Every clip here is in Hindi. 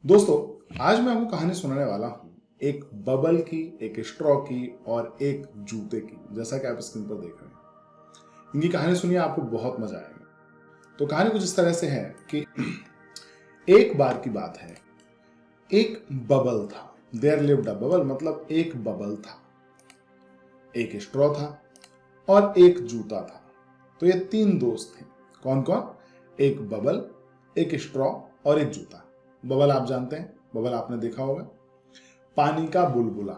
दोस्तों, आज मैं आपको कहानी सुनाने वाला हूं एक बबल की, एक स्ट्रॉ की और एक जूते की। जैसा कि आप स्क्रीन पर देख रहे हैं, इनकी कहानी सुनिए, आपको बहुत मजा आएगा। तो कहानी कुछ इस तरह से है कि एक बार की बात है, एक बबल था। देयर लिव्ड अ बबल, मतलब एक बबल था, एक स्ट्रॉ था और एक जूता था। तो ये तीन दोस्त थे। कौन कौन? एक बबल, एक स्ट्रॉ और एक जूता। बबल आप जानते हैं, बबल आपने देखा होगा, पानी का बुलबुला।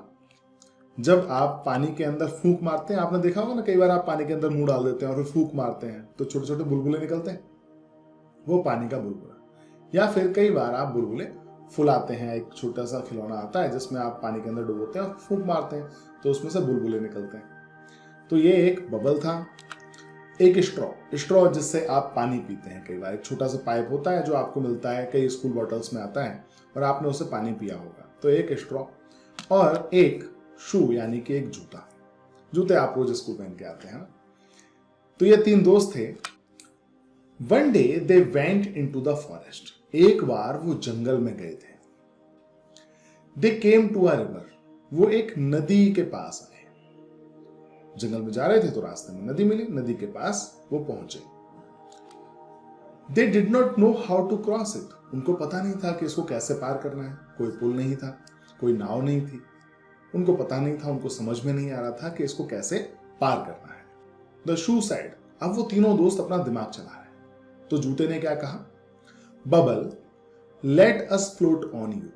जब आप पानी के अंदर फूंक मारते हैं, आपने देखा होगा ना, कई बार आप पानी के अंदर मुंह डाल देते हैं और फिर फूंक मारते हैं तो छोटे छोटे बुलबुले निकलते हैं, वो पानी का बुलबुला। या फिर कई बार आप बुलबुले फुलाते हैं, एक छोटा सा खिलौना आता है जिसमें आप पानी के अंदर डुबोते हैं और फूंक मारते हैं तो उसमें से बुलबुले निकलते हैं। तो ये एक बबल था। एक स्ट्रॉ, स्ट्रॉ जिससे आप पानी पीते हैं, कई बार एक छोटा सा पाइप होता है जो आपको मिलता है, कई स्कूल बॉटल्स में आता है और आपने उससे पानी पिया होगा। तो एक स्ट्रॉ और एक शू, यानी कि एक जूता। जूते आप रोज स्कूल पहन के आते हैं ना। तो ये तीन दोस्त थे। One day they went into the forest. एक बार वो जंगल में गए थे। दे केम टू अ रिवर। वो एक नदी के पास आए। जंगल में जा रहे थे तो रास्ते में नदी मिली, नदी के पास वो पहुंचे। They did not know how to cross it. उनको पता नहीं था कि इसको कैसे पार करना है। कोई पुल नहीं था, कोई नाव नहीं थी, उनको पता नहीं था, उनको समझ में नहीं आ रहा था कि इसको कैसे पार करना है। द शू साइड, अब वो तीनों दोस्त अपना दिमाग चला रहे हैं। तो जूते ने क्या कहा? Bubble, let us float on you.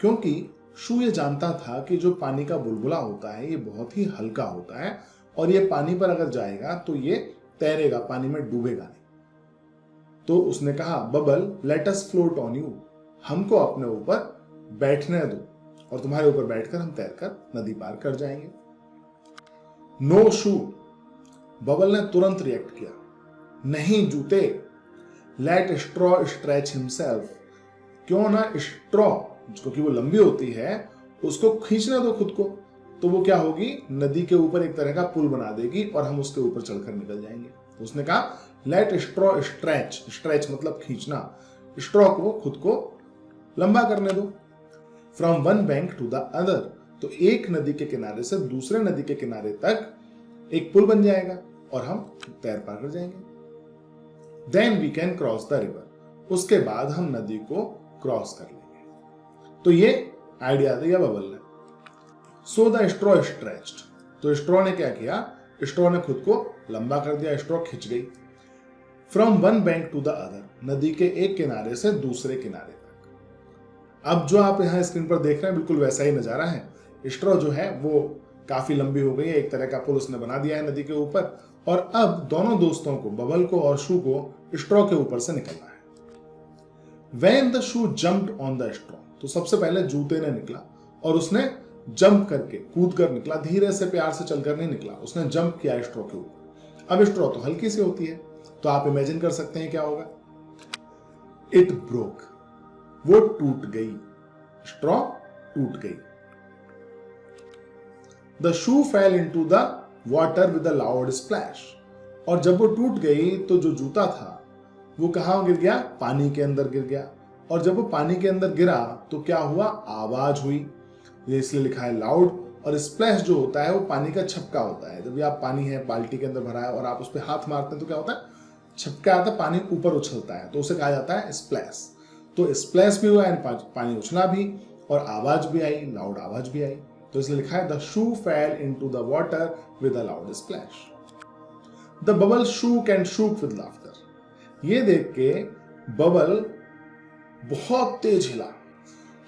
क्योंकि शू ये जानता था कि जो पानी का बुलबुला होता है ये बहुत ही हल्का होता है और ये पानी पर अगर जाएगा तो ये तैरेगा, पानी में डूबेगा नहीं। तो उसने कहा, bubble let us float on you, हमको अपने ऊपर बैठने दो और तुम्हारे ऊपर बैठकर हम तैरकर नदी पार कर जाएंगे। नो शू, बबल ने तुरंत रिएक्ट किया, नहीं जूते, लेट स्ट्रॉ स्ट्रेच हिमसेल्फ। क्यों ना स्ट्रॉ, क्योंकि वो लंबी होती है, उसको खींचने दो खुद को, तो वो क्या होगी, नदी के ऊपर एक तरह का पुल बना देगी और हम उसके ऊपर चढ़कर निकल जाएंगे। तो उसने कहा, लेट स्ट्रॉ स्ट्रेच, स्ट्रेच मतलब खींचना, स्ट्रॉ को खुद को लंबा करने दो। From one bank to the other, तो एक नदी के किनारे से दूसरे नदी के किनारे तक एक पुल बन जाएगा और हम तैर पार कर जाएंगे। Then we can cross the river, उसके बाद हम नदी को क्रॉस कर लेंगे। तो ये आइडिया दिया बबल ने। सो द स्ट्रॉ स्ट्रेच्ड, तो स्ट्रॉ ने क्या किया, स्ट्रॉ ने खुद को लंबा कर दिया, स्ट्रॉ खिंच गई। From one bank to the other, नदी के एक किनारे से दूसरे किनारे तक। अब जो आप यहां स्क्रीन पर देख रहे हैं बिल्कुल वैसा ही नजारा है। स्ट्रॉ जो है वो काफी लंबी हो गई है, एक तरह का पुल उसने बना दिया है नदी के ऊपर और अब दोनों दोस्तों को, बबल को और शू को, स्ट्रॉ के ऊपर से निकलना है। When the shoe jumped on the straw, तो सबसे पहले जूते ने निकला और उसने जंप करके, कूद कर निकला, धीरे से प्यार से चलकर नहीं निकला, उसने जंप किया स्ट्रॉ के ऊपर। अब स्ट्रॉ तो हल्की सी होती है, तो आप इमेजिन कर सकते हैं क्या होगा। इट ब्रोक, वो टूट गई, स्ट्रॉ टूट गई। The shoe fail into the water with a loud splash, और जब वो टूट गई तो जो जूता था वो कहां गिर गया, पानी के अंदर गिर गया। और जब वो पानी के अंदर गिरा तो क्या हुआ, आवाज हुई। ये इसलिए लिखा है लाउड। और स्प्लैश जो होता है वो पानी का छपका होता है। जब भी आप पानी है, बाल्टी के अंदर भरा है और आप उस पर हाथ मारते हैं तो क्या होता है, छपका आता है, पानी ऊपर उछलता है, तो उसे कहा जाता है स्प्लैश। तो स्प्लैश भी हुआ, पानी उछला भी और आवाज भी आई, लाउड आवाज भी आई। तो इसलिए लिखा है the shoe fail into the water with a loud splash. The bubble shook and shook with laughter, ये देख के बबल बहुत तेज हिला।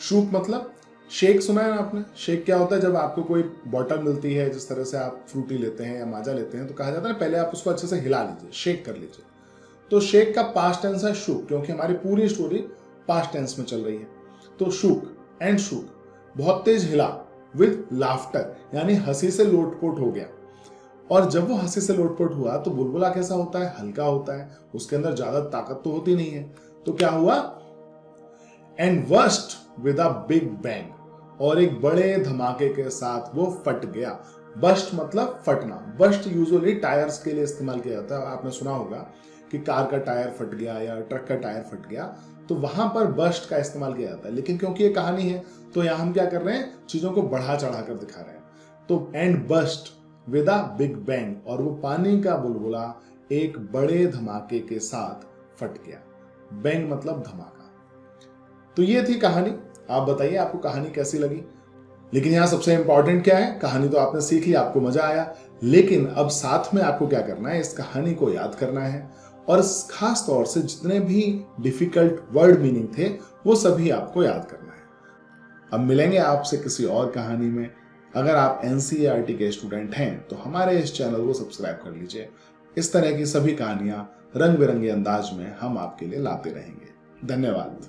शूक मतलब शेक, सुना है ना आपने। शेक क्या होता है, जब आपको कोई बॉटल मिलती है, जिस तरह से आप फ्रूटी लेते हैं या माजा लेते हैं, तो कहा जाता है पहले आप उसको अच्छे से हिला लीजिए, शेक कर लीजिए। तो शेक का पास्ट टेंस है शूक, क्योंकि हमारी पूरी स्टोरी पास्ट टेंस में चल रही है। तो शूक एंड शूक, बहुत तेज हिला, विद लाफ्टर यानी हंसी से लोटपोट हो गया। और जब वो हंसी से लोटपोट हुआ तो बुलबुला कैसा होता है, हल्का होता है, उसके अंदर ज्यादा ताकत तो होती नहीं है। तो क्या हुआ, and burst with a big bang, और एक बड़े धमाके के साथ वो फट गया। बस्ट मतलब फटना। बस्ट यूजुअली टायर्स के लिए इस्तेमाल किया जाता है। आपने सुना होगा कि कार का टायर फट गया या ट्रक का टायर फट गया, तो वहां पर बस्ट का इस्तेमाल किया जाता है। लेकिन क्योंकि ये कहानी है तो यहां हम क्या कर रहे हैं, चीजों को बढ़ा चढ़ा कर दिखा रहे हैं। तो and bast with a big bang, और वो पानी का बुलबुला एक बड़े धमाके के साथ फट गया। बैंग मतलब धमाका। तो ये थी कहानी। आप बताइए आपको कहानी कैसी लगी। लेकिन यहां सबसे इंपॉर्टेंट क्या है, कहानी तो आपने सीख ली, आपको मजा आया, लेकिन अब साथ में आपको क्या करना है, इस कहानी को याद करना है और खास तौर से जितने भी डिफिकल्ट वर्ड मीनिंग थे वो सभी आपको याद करना है। अब मिलेंगे आपसे किसी और कहानी में। अगर आप एनसीईआरटी के स्टूडेंट हैं तो हमारे इस चैनल को सब्सक्राइब कर लीजिए। इस तरह की सभी कहानियां रंग बिरंगे अंदाज में हम आपके लिए लाते रहेंगे। धन्यवाद।